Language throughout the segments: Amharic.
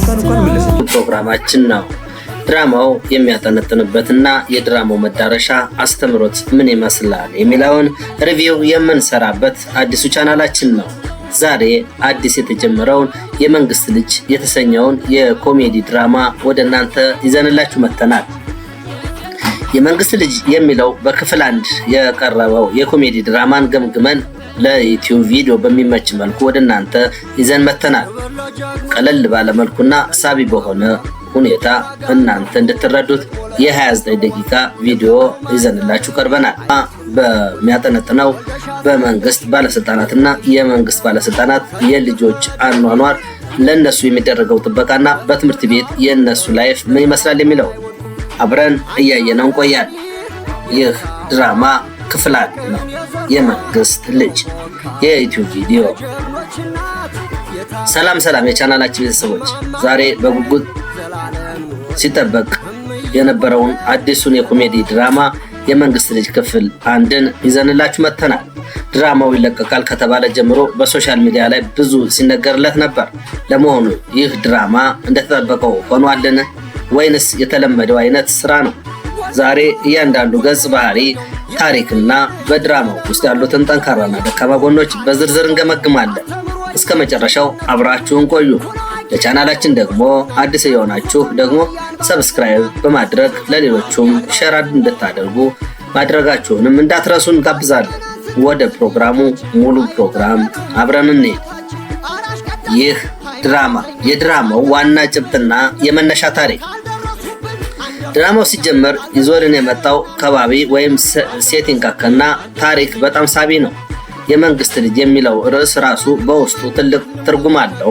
ፕሮግራማችን ነው። ድራማው የሚያጠነጥንበትና የድራማው መዳረሻ አስተምሮት ምን ይመስላል የሚለውን ሪቪው የምንሰራበት አዲሱ ቻናላችን ነው። ዛሬ አዲስ የተጀመረውን የመንግስት ልጅ የተሰኘውን የኮሜዲ ድራማ ወደ እናንተ ይዘንላችሁ መጥተናል። የመንግስት ልጅ የሚለው በክፍል 1 የቀረበው የኮሜዲ ድራማን ገምግመን ለዩቲዩብ ቪዲዮ በሚመች መልኩ ወደ እናንተ ይዘን መጥተናል። ቀለል ባለ መልኩና ሳቢ በሆነ ሁኔታ እናንተ እንድትረዱት የ29 ደቂቃ ቪዲዮ ይዘንላችሁ ቀርበናል። በሚያጠነጥነው በመንግስት ባለስልጣናትና የመንግስት ባለስልጣናት የልጆች አኗኗር፣ ለነሱ የሚደረገው ጥበቃና በትምህርት ቤት የነሱ ላይፍ ምን ይመስላል የሚለው አብረን እያየነው እንቆያለን። ይህ ድራማ ክፍል 1 ነው። የመንግስት ልጅ የዩቲዩብ ቪዲዮ። ሰላም የቻናላችን ቤተሰቦች፣ ዛሬ በጉጉት ሲጠበቅ የነበረውን አዲሱን የኮሜዲ ድራማ የመንግስት ልጅ ክፍል 1ን ይዘንላችሁ መጥተናል። ድራማው ይለቀቃል ከተባለ ጀምሮ በሶሻል ሚዲያ ላይ ብዙ ሲነገርለት ነበር። ለመሆኑ ይህ ድራማ እንደተጠበቀው ሆኗልን ወይንስ የተለመደው አይነት ስራ ነው? ዛሬ እያንዳንዱ ገጽ ባህሪ ታሪክና በድራማው ውስጥ ያሉትን ጠንካራና ደካማ ጎኖች በዝርዝር እንገመግማለን። እስከ መጨረሻው አብራችሁን ቆዩ። ለቻናላችን ደግሞ አዲስ የሆናችሁ ደግሞ ሰብስክራይብ በማድረግ ለሌሎቹም ሼር እንድታደርጉ ማድረጋችሁንም እንዳትረሱ እንጋብዛለን። ወደ ፕሮግራሙ ሙሉ ፕሮግራም አብረን እንሄድ። ይህ ድራማ የድራማው ዋና ጭብጥና የመነሻ ታሪክ። ድራማው ሲጀመር ይዞልን የመጣው ከባቢ ወይም ሴቲንግ እና ታሪክ በጣም ሳቢ ነው። የመንግስት ልጅ የሚለው ርዕስ ራሱ በውስጡ ትልቅ ትርጉም አለው።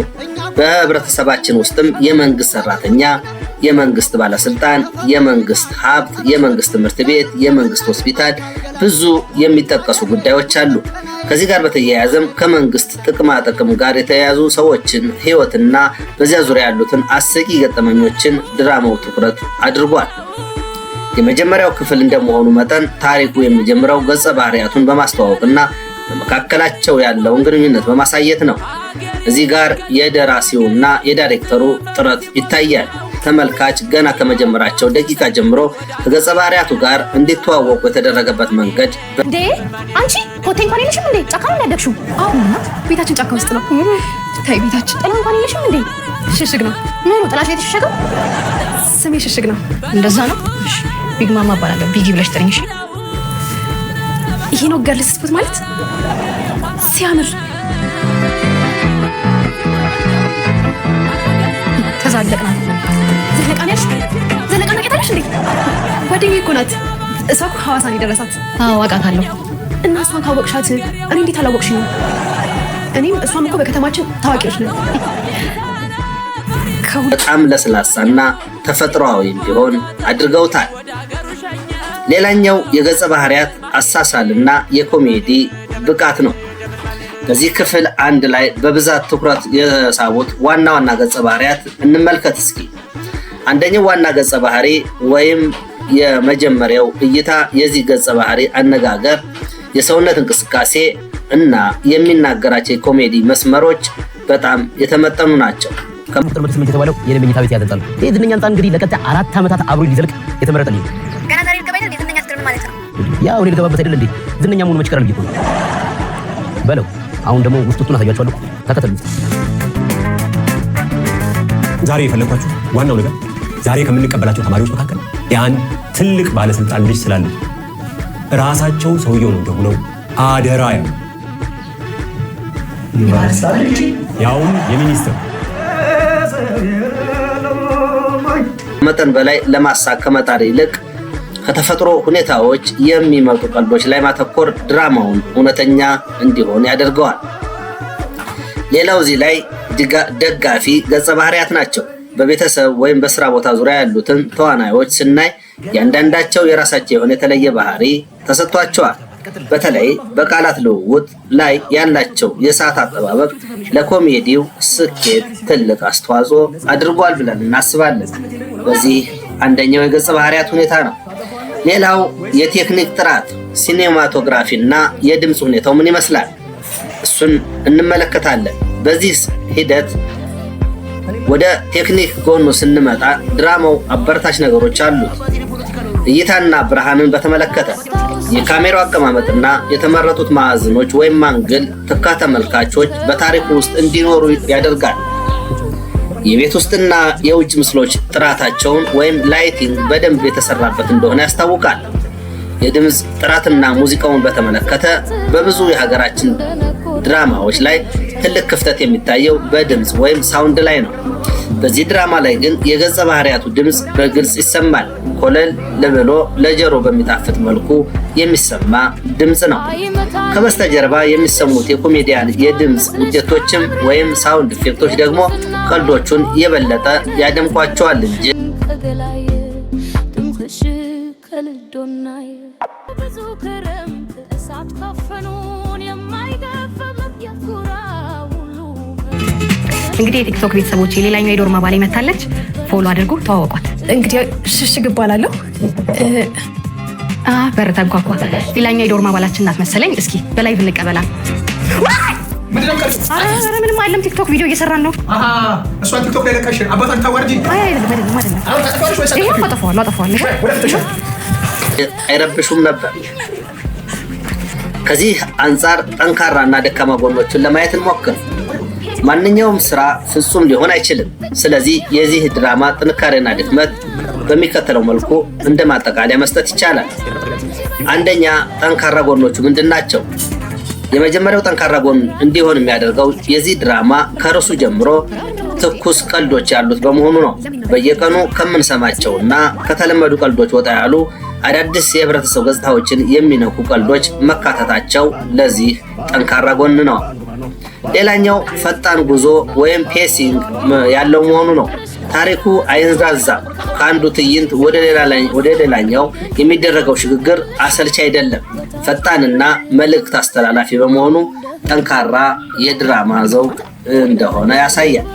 በህብረተሰባችን ውስጥም የመንግስት ሰራተኛ፣ የመንግስት ባለስልጣን፣ የመንግስት ሀብት፣ የመንግስት ትምህርት ቤት፣ የመንግስት ሆስፒታል፣ ብዙ የሚጠቀሱ ጉዳዮች አሉ። ከዚህ ጋር በተያያዘም ከመንግስት ጥቅም ጋር የተያያዙ ሰዎችን ህይወትና በዚያ ዙሪያ ያሉትን አስቂ ገጠመኞችን ድራማው ትኩረት አድርጓል። የመጀመሪያው ክፍል እንደመሆኑ መጠን ታሪኩ የሚጀምረው ገጸ ባህሪያቱን በማስተዋወቅና በመካከላቸው ያለውን ግንኙነት በማሳየት ነው። እዚህ ጋር የደራሲውና የዳይሬክተሩ ጥረት ይታያል። ተመልካች ገና ከመጀመራቸው ደቂቃ ጀምሮ ከገጸ ባህሪያቱ ጋር እንዲተዋወቁ የተደረገበት መንገድ እንዴ! አንቺ ሆቴል እንኳን የለሽም እንዴ? ጫካ ነው ያደግሽው? አዎ እናት፣ ቤታችን ጫካ ውስጥ ነው። ታይ ቤታችን ጥላ እንኳን የለሽም እንዴ? ሽሽግ ነው። ምን ነው ጥላሽ የተሸሸገው? ስሜ ሽሽግ ነው። እንደዛ ነው። እሺ፣ ቢግ ማማ እባላለሁ። ቢጊ ብለሽ ጥሪኝ። እሺ። ይሄ ነው ገርል ስፖርት ማለት ሲያምር። ተዛለቅና ዘለቃንያሽ ዘለቃና ከታሽ እንዴ? ጓደኛዬ እኮ ናት። እሷ እኮ ሐዋሳን የደረሳት። አዎ አውቃታለሁ። እና እሷን ካወቅሻት እኔ እንዴት አላወቅሽኝ? እኔም እሷም እኮ በከተማችን ታዋቂዎች ነን። በጣም ለስላሳና ተፈጥሯዊ እንዲሆን አድርገውታል። ሌላኛው የገጸ ባህሪያት አሳሳልና የኮሜዲ ብቃት ነው። በዚህ ክፍል 1 ላይ በብዛት ትኩረት የሳቡት ዋና ገጸ ባህሪያት እንመልከት እስኪ። አንደኛው ዋና ገጸ ባህሪ ወይም የመጀመሪያው እይታ የዚህ ገጸ ባህሪ አነጋገር፣ የሰውነት እንቅስቃሴ እና የሚናገራቸው የኮሜዲ መስመሮች በጣም የተመጠኑ ናቸው። ከመጥመጥ ስምንት የተባለው የደመኝታ ቤት ያጠጣል። ይሄ ዝነኛ ህንፃ እንግዲህ ለቀጣይ 4 ዓመታት አብሮ ሊዘልቅ የተመረጠልኝ ገና ዛሬ ልገባኝ ነው። ዝነኛ ስትል ማለት ነው ያው እኔ ልገባበት አይደል እንዴ? ዝነኛ መሆኑ መች ቀረል ቢሆን በለው። አሁን ደግሞ ውስጡን አሳያችኋለሁ። ተከተሉ። ዛሬ የፈለኳችሁ ዋናው ነገር ዛሬ ከምንቀበላቸው ተማሪዎች መካከል ያን ትልቅ ባለስልጣን ልጅ ስላለ ራሳቸው ሰውየው ነው ደውለው አደራ ያውም የሚኒስትር መጠን በላይ ለማሳክ ከመጣር ይልቅ ከተፈጥሮ ሁኔታዎች የሚመጡ ቀልዶች ላይ ማተኮር ድራማውን እውነተኛ እንዲሆን ያደርገዋል። ሌላው እዚህ ላይ ደጋፊ ገጸ ባህሪያት ናቸው። በቤተሰብ ወይም በስራ ቦታ ዙሪያ ያሉትን ተዋናዮች ስናይ ያንዳንዳቸው የራሳቸው የሆነ የተለየ ባህሪ ተሰጥቷቸዋል። በተለይ በቃላት ልውውጥ ላይ ያላቸው የሰዓት አጠባበቅ ለኮሜዲው ስኬት ትልቅ አስተዋጽኦ አድርጓል ብለን እናስባለን። በዚህ አንደኛው የገጸ ባህሪያት ሁኔታ ነው። ሌላው የቴክኒክ ጥራት፣ ሲኔማቶግራፊ እና የድምፅ ሁኔታው ምን ይመስላል እሱን እንመለከታለን። በዚህ ሂደት ወደ ቴክኒክ ጎኑ ስንመጣ ድራማው አበረታች ነገሮች አሉት። እይታና ብርሃንን በተመለከተ የካሜራው አቀማመጥና የተመረጡት ማዕዘኖች ወይም አንግል ትካ ተመልካቾች በታሪኩ ውስጥ እንዲኖሩ ያደርጋል። የቤት ውስጥና የውጭ ምስሎች ጥራታቸውን ወይም ላይቲንግ በደንብ የተሰራበት እንደሆነ ያስታውቃል። የድምፅ ጥራትና ሙዚቃውን በተመለከተ በብዙ የሀገራችን ድራማዎች ላይ ትልቅ ክፍተት የሚታየው በድምፅ ወይም ሳውንድ ላይ ነው። በዚህ ድራማ ላይ ግን የገጸ ባህሪያቱ ድምፅ በግልጽ ይሰማል። ኮለል ብሎ ለጆሮ በሚጣፍጥ መልኩ የሚሰማ ድምፅ ነው። ከበስተጀርባ የሚሰሙት የኮሜዲያን የድምፅ ውጤቶችም ወይም ሳውንድ ኢፌክቶች ደግሞ ቀልዶቹን የበለጠ ያደምቋቸዋል እንጂ እንግዲህ የቲክቶክ ቤተሰቦች ሌላኛው የዶርማ ባሌ መታለች። ፎሎ አድርጉ፣ ተዋወቋት። እንግዲህ ሽሽግ እባላለሁ። በር ተንኳኳ። ሌላኛው የዶርማ ባላችን ናት መሰለኝ። እስኪ በላይቭ እንቀበላል። ኧረ ምንም አይደለም፣ ቲክቶክ ቪዲዮ እየሰራን ነው። እሷ ቲክቶክ ላይ ለቀሽ አባታን ታዋርጂ። አይረብሹም ነበር። ከዚህ አንጻር ጠንካራና ደካማ ጎኖችን ለማየት እንሞክር። ማንኛውም ስራ ፍጹም ሊሆን አይችልም። ስለዚህ የዚህ ድራማ ጥንካሬና ድክመት በሚከተለው መልኩ እንደ ማጠቃለያ መስጠት ይቻላል። አንደኛ፣ ጠንካራ ጎኖቹ ምንድናቸው? የመጀመሪያው ጠንካራ ጎን እንዲሆን የሚያደርገው የዚህ ድራማ ከርዕሱ ጀምሮ ትኩስ ቀልዶች ያሉት በመሆኑ ነው። በየቀኑ ከምንሰማቸውና ከተለመዱ ቀልዶች ወጣ ያሉ አዳዲስ የህብረተሰብ ገጽታዎችን የሚነኩ ቀልዶች መካተታቸው ለዚህ ጠንካራ ጎን ነው። ሌላኛው ፈጣን ጉዞ ወይም ፔሲንግ ያለው መሆኑ ነው። ታሪኩ አይንዛዛም። ከአንዱ ትዕይንት ወደ ሌላኛው የሚደረገው ሽግግር አሰልቺ አይደለም። ፈጣንና መልእክት አስተላላፊ በመሆኑ ጠንካራ የድራማ ዘውግ እንደሆነ ያሳያል።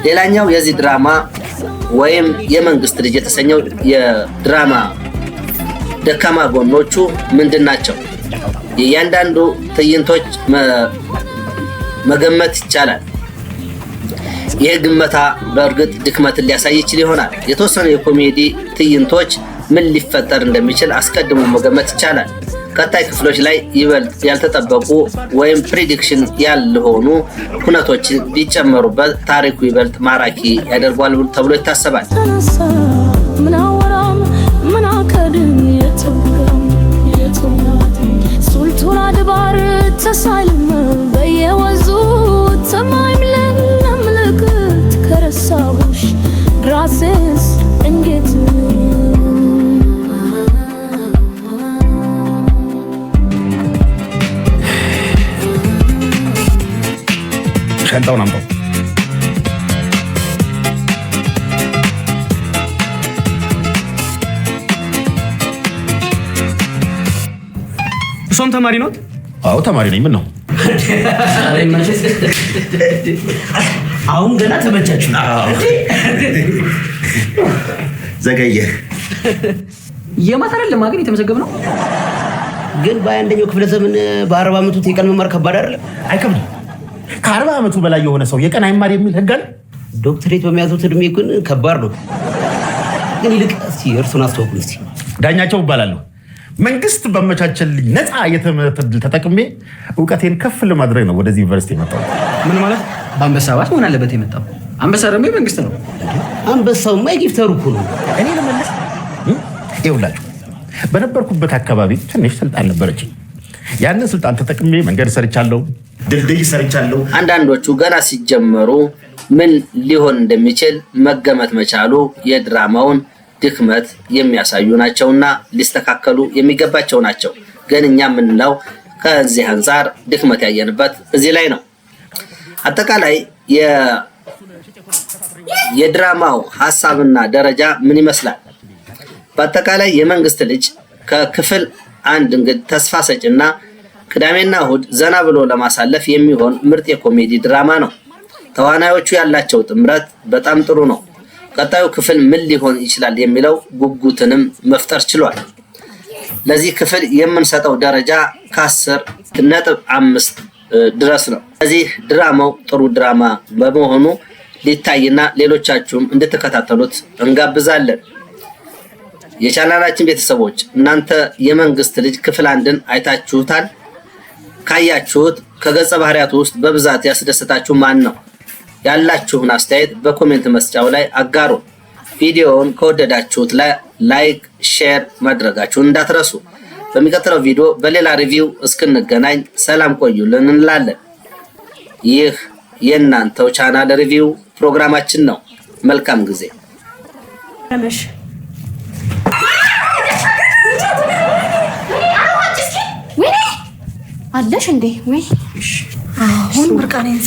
ሌላኛው የዚህ ድራማ ወይም የመንግስት ልጅ የተሰኘው የድራማ ደካማ ጎኖቹ ምንድናቸው? የእያንዳንዱ ትዕይንቶች መገመት ይቻላል። ይህ ግመታ በእርግጥ ድክመትን ሊያሳይ ይችል ይሆናል። የተወሰኑ የኮሜዲ ትዕይንቶች ምን ሊፈጠር እንደሚችል አስቀድሞ መገመት ይቻላል። ቀጣይ ክፍሎች ላይ ይበልጥ ያልተጠበቁ ወይም ፕሪዲክሽን ያልሆኑ ሁነቶች ቢጨመሩበት ታሪኩ ይበልጥ ማራኪ ያደርጓል ተብሎ ይታሰባል። ሻንጣውን አምጣው። እሷም ተማሪ ነው? አዎ ተማሪ ነኝ። ምን ነው አሁን ገና ተመቻችሁ? ዘገየ። የማታረል ለማግኘት የተመዘገበ ነው። ግን በ21ኛው ክፍለ ዘመን በ40 ዓመቱ የቀን መማር ከባድ አይደለም? አይከብድም። ከ40 ዓመቱ በላይ የሆነ ሰው የቀን አይማር የሚል ህግ አለ? ዶክትሬት በሚያዙት እድሜ ግን ከባድ ነው። ግን ይልቅ እስቲ እርሱን አስተዋውቁኝ እስቲ። ዳኛቸው እባላለሁ። መንግስት በመቻቸልኝ ነፃ የትምህርት ዕድል ተጠቅሜ እውቀቴን ከፍ ለማድረግ ነው ወደዚህ ዩኒቨርሲቲ የመጣው። ምን ማለት? በአንበሳ ባስ መሆን አለበት የመጣው። አንበሳ ደግሞ የመንግስት ነው። አንበሳውማ የጊፍተሩ እኮ ነው። እኔ ለመለስ ይኸውላችሁ፣ በነበርኩበት አካባቢ ትንሽ ስልጣን ነበረችኝ። ያንን ስልጣን ተጠቅሜ መንገድ ሰርቻለሁ፣ ድልድይ ሰርቻለሁ። አንዳንዶቹ ገና ሲጀመሩ ምን ሊሆን እንደሚችል መገመት መቻሉ የድራማውን ድክመት የሚያሳዩ ናቸውና ሊስተካከሉ የሚገባቸው ናቸው። ግን እኛ የምንለው ከዚህ አንጻር ድክመት ያየንበት እዚህ ላይ ነው። አጠቃላይ የድራማው ሐሳብና ደረጃ ምን ይመስላል? በአጠቃላይ የመንግስት ልጅ ከክፍል 1 እንግዲህ ተስፋ ሰጪና ቅዳሜና እሁድ ዘና ብሎ ለማሳለፍ የሚሆን ምርጥ የኮሜዲ ድራማ ነው። ተዋናዮቹ ያላቸው ጥምረት በጣም ጥሩ ነው። ቀጣዩ ክፍል ምን ሊሆን ይችላል የሚለው ጉጉትንም መፍጠር ችሏል። ለዚህ ክፍል የምንሰጠው ደረጃ ከ10.5 ድረስ ነው። ለዚህ ድራማው ጥሩ ድራማ በመሆኑ ሊታይና ሌሎቻችሁም እንድትከታተሉት እንጋብዛለን። የቻናላችን ቤተሰቦች እናንተ የመንግስት ልጅ ክፍል 1ን አይታችሁታል? ካያችሁት ከገጸ ባህሪያቱ ውስጥ በብዛት ያስደሰታችሁ ማን ነው? ያላችሁን አስተያየት በኮሜንት መስጫው ላይ አጋሩ። ቪዲዮውን ከወደዳችሁት ላይክ፣ ሼር ማድረጋችሁን እንዳትረሱ። በሚቀጥለው ቪዲዮ በሌላ ሪቪው እስክንገናኝ ሰላም ቆዩልን እንላለን። ይህ የእናንተው ቻናል ሪቪው ፕሮግራማችን ነው። መልካም ጊዜ። አለሽ እንዴ? ወይ አሁን ምርቃኔን